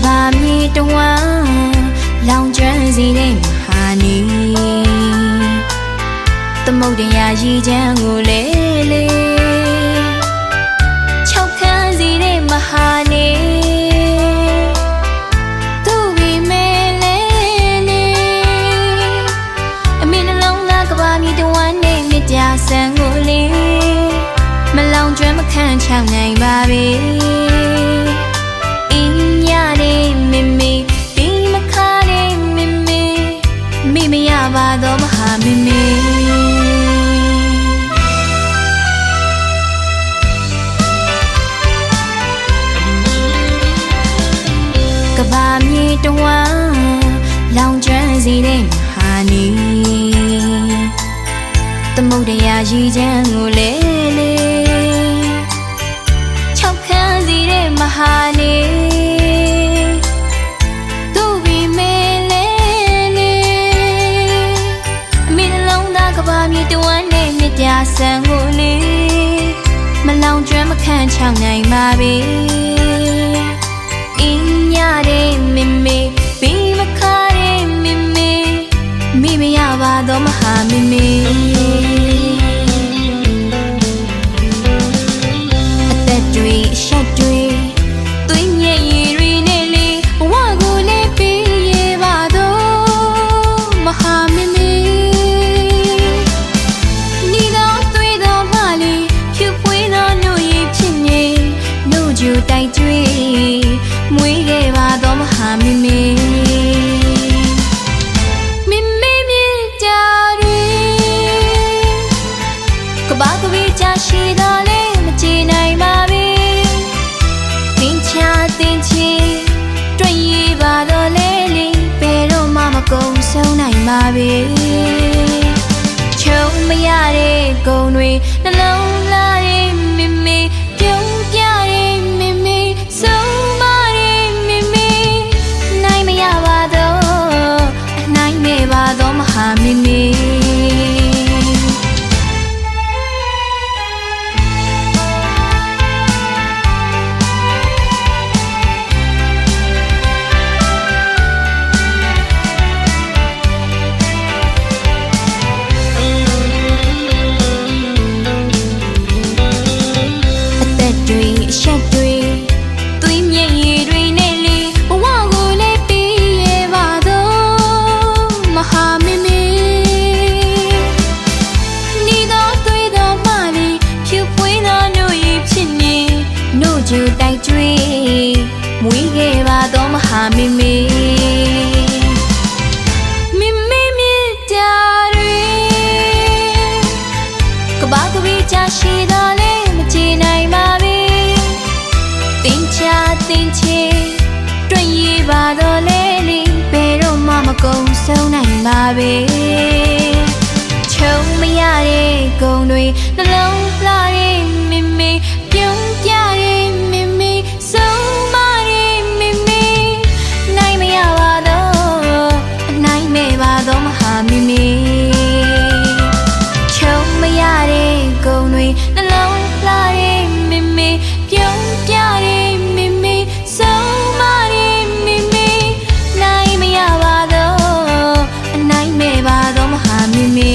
ဘာမြေတဝမ်းလောင်ကျွမ်းစေတဲ့မဟာနေသမုဒ္ဒရာရည်ချမ်းကိုလေလေချောက်ခန်းစေတဲ့မဟာနေသူ့ဝိမဲလေလေအမင်းနှလုံးသားကဘာမြေတဝမ်းနဲ့မြစ်ကြာဆန်ကိုလေမလောင်ကျွမ်းမခန့်ချောက်နိုင်ပါပေပါတော့မဟာမေမေကဘာမြေတဝမ်းလောင်ကျွမ်းစေတဲ့မဟာနေသမုဒ္ဒရာရည်ချမ်းကိုလေလေချောက်ခန်းစေတဲ့မဟာနေမြေတဝမ်းနဲ့မြစ်ကြာဆန်ကိုလေမလောင်ကျွမ်းမခန့်ချောက်နိုင်ပါပေအင်းညတဲ့မေမေပြီးမခါတဲ့မေမေမိမရပါတော့မဟာမေမေအသက်တွေအဆက်တွေသွေးညက်ရည်တွေနဲ့လေဘဝကိုလေပြီးရပါတော့မဟာမေမေတိုက်ကျွေးမွေးခဲ့ပါတော့မဟာမေမေမေမေမြေတာတွေကဘာကဝေးချရှိတော်လဲမကြည်နိုင်ပါပဲတင်ချတွေ့ရပါတော့လဲလေဘယ်တော့မှမကုန်ဆုံးနိုင်ပါပဲချုံမရတဲ့ဂုံတွေနှလုံးသားတွေမေမေပြုံးပြတဲ့တော့မဟာမေမေအသက်တွေအဆက်တွေသွေးမြက်ရည်တွေနဲ့လေဘဝကိုလေပြီးရပါတော့မဟာမေမေနီတော့သွေးတော့မှလေဖြူပွေးတော့နှုတ်ရည်ဖြစ်နေနှုတ်ကြူတိုက်ကျွေးမွေးခဲ့ပါတော့မဟာမေမေမေမေမြေတာတွေကဘာကဝေးချရှိတော်လဲမကြည်နိုင်ပါပဲတင်ချတွေ့ရပါတော့လဲလေဘယ်တော့မှမကုန်ဆုံးနိုင်ပါပဲချုံမရတဲ့ဂုံတွေနှလုံးသားတွေမေမေပြုံးပြတဲ့မေမေဆုံးမတဲ့မေမေနိုင်မရပါတော့အနိုင်မဲ့ပါတော့မဟာမေမေချုံမရတဲ့ဂုံတွေနှလုံးသားတွေမေမေပြုံးပြတဲ့မေမေဆုံးမတဲ့မေမေနိုင်မရပါတော့အနိုင်မဲ့ပါတော့မဟာမေမေ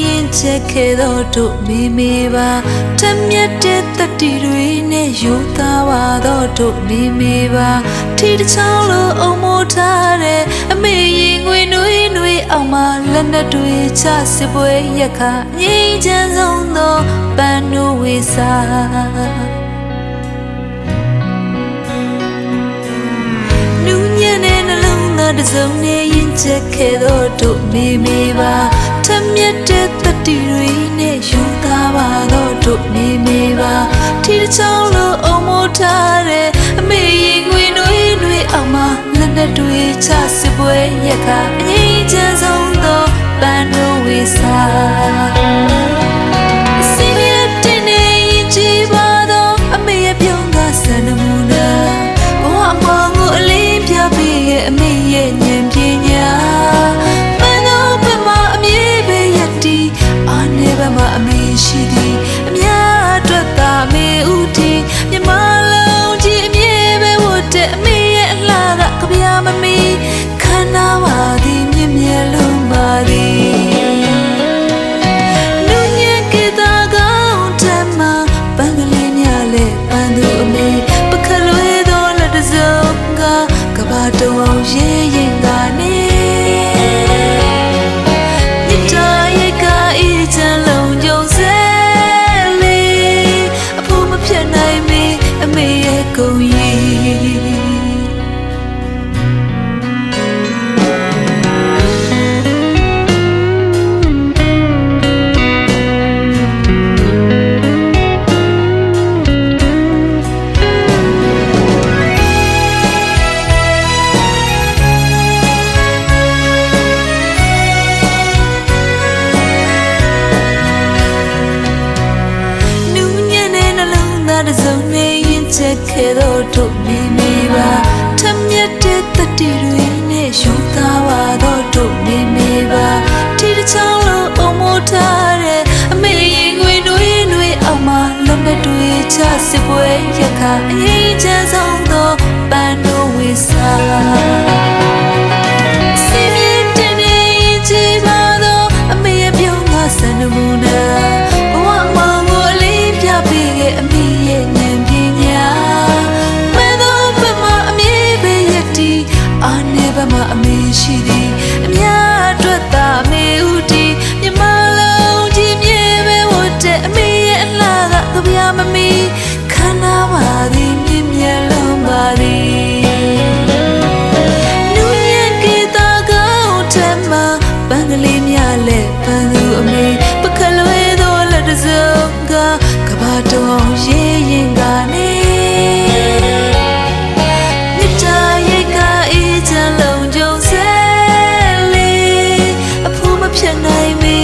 ရင်ချက်ခဲ့တော့တို့မေမေပါထမျက်တဲ့တတိတွေနဲ့ယူသားပါတော့တို့မေမေပါထီတစ်ချောင်းလိုအုံမိုးထားတဲ့အမေရင်ငွေနွေနွေအောင်မလက်နဲ့တွေချစစ်ပွဲရက်ခငိမ့်ချမ်းဆုံးသောပန်းနိုးဝေစာတစုံနဲ့ရင်ချက်ခဲ့တော့တို့မေမေပါထမျက်တဲ့တတိတွေနဲ့ယူသားပါတော့တို့မေမေပါထီတစ်ချောင်းလိုအုံမိုးထားတဲ့အမေရင်ငွေနွေနွေအောင်မလက်နဲ့တွေချစစ်ပွဲရက်ခအငိမ့်ချမ်းဆုံးသောပန်းနိုးဝေစာစီမီလက်တင်နေရင်ကြည်ပါတော့အမေရဲ့ပြုံးကဆန္ဒမူနာဘဝအမောင်ကိုအလေးပြပေးရဲ့အမေရဲ့ဉာဏ်ပညာမနောဘမအမြဲပဲရည်တည်အာနေဘမအမေရှိသည်အများအတွက်သာမေဦးတည်မြမလုံးကြီးအမြဲပဲဝတ်တဲ့အမေရဲ့အလှကကြပြမမီခန္ဓာပါသည်မြင့်မြတ်လုံးပါသည်နုညံကေတာကောင်းထမပန်းကလေးများလဲပန်းသူအမေပခလွဲသောလက်တစုံကဘာတောင်ရဲရင်ကနေမြစ်တာရဲ့ကအေးချမ်းလုံးကြုံစဲလေးအဖို့မဖြတ်နိုင်မီအမေရဲ့ကုန်ရည်တစုံနဲ့ရင်ချက်ခဲ့တော့တို့မေမေပါထမျက်တဲ့တတိတွေနဲ့ယူသားပါတော့တို့မေမေပါထီတစ်ချောင်းလိုအုံမိုးထားတဲ့အမေရင်ငွေနွေနွေအောင်မလက်နဲ့တွေချစစ်ပွဲရက်ခအငိမ့်ချမ်းဆုံးသောပန်းနိုးဝေစာစီမီတင်နေရင်ကြည်ပါတော့အမေရဲ့ပြုံးကဆန္ဒမူနာဘဝမောင်ကိုအလေးပြပေးခဲ့အမေရဲ့ဉာဏ်ပညာမသောဘမအမြဲပဲရည်တည်အာနေဘမအမေရှိသည်အများအတွက်သာအမေဦးတည်မြမလုံးကြီးမြဲပဲဝတ်တဲ့အမေရဲ့အလှကကြပြမမီခန္ဓာပါသည်မြင့်မြတ်လုံးပါသည်နူရကေတာကောင်းထမပန်းကလေးများလဲပန်းသူအမေပခလွဲသောလက်တစုံကဘာတောင်ရဲရင်ကနေမြစ်တာရဲ့ကအေးချမ်းလုံးကြုံစဲလေးအဖို့မဖြတ်နိုင်မီ